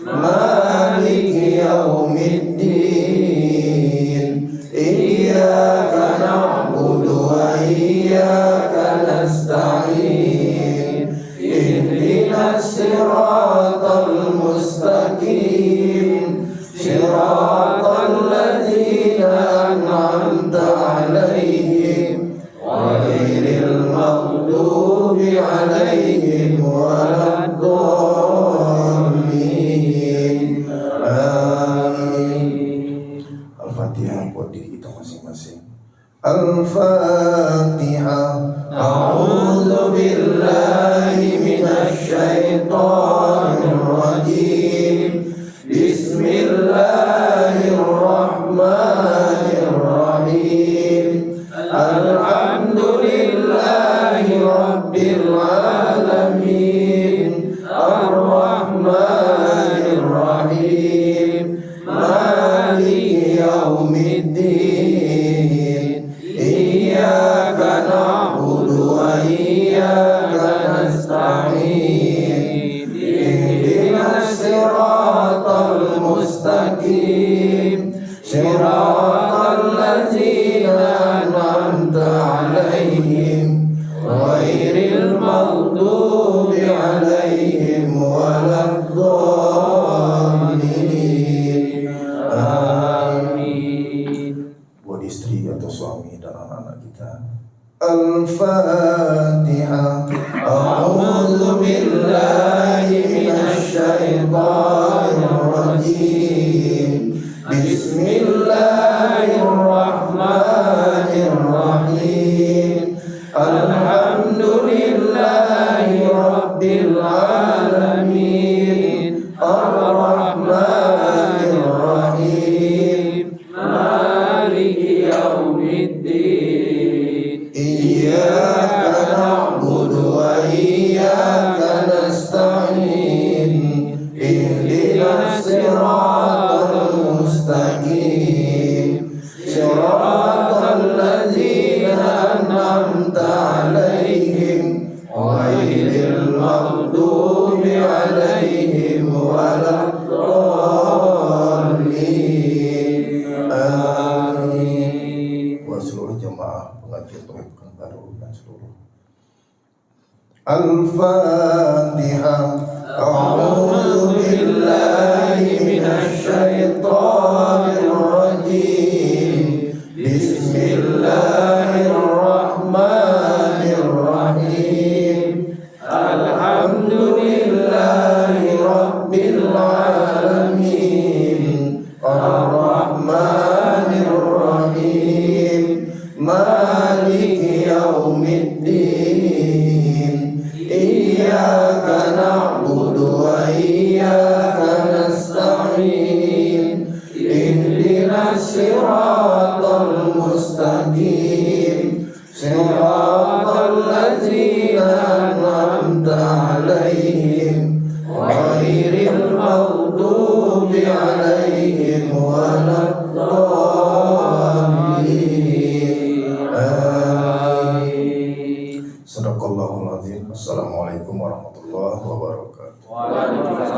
Maliki yaumiddin. Iyyaka na'budu wa iyyaka nasta'in. Ihdinas siratal mustaqim, siratal ladzina an'amta 'alaihim ghairil maghdubi 'alaihim waladdallin. Amin. Al-Fatihah buat diri kita masing-masing. Al-Fatihah. A'udzu billahi minasy syaithanir rajim. Bismillahirrahmanirrahim. Alhamdulillahi rabbil alamin. Ar-Rahmanir Rahim. Maliki yaumiddin. Iyyaka na'budu wa iyyaka nasta'in. Ihdinas siratal mustaqim, siratal ladzina an'amta 'alaihim ghairil maghdubi 'alaihim waladdallin. Amin. Buat istri atau suami dan anak-anak kita. Al-Fatihah. A'udzu billahi minasy syaithanir rajim. Bismillahirrahmanirrahim. الدين إياك نعبد وإياك نستعين اهدنا الصراط المستقيم صراط الذين أنعمت عليهم غير المغضوب عليهم ولا الضالين آمين. Seluruh jemaah pengajian Tauhid Baru dan seluruh Al-Fatihah. A'udzu billahi minasy syaithanir rajim. Bismillahirrahmanirrahim. Alhamdulillahi rabbil alamin. Ar-Rahmanir Rahim. Maliki yaumiddin. Iyyaka na'budu wa iyyaka nasta'in ihdinas siratal mustaqim siratal ladzina an'amta 'alaihim ghairil maghdubi 'alaihim waladdallin. Amin. Sadaqallahul azim. Assalamualaikum warahmatullahi wabarakatuh. Waalaikumsalam.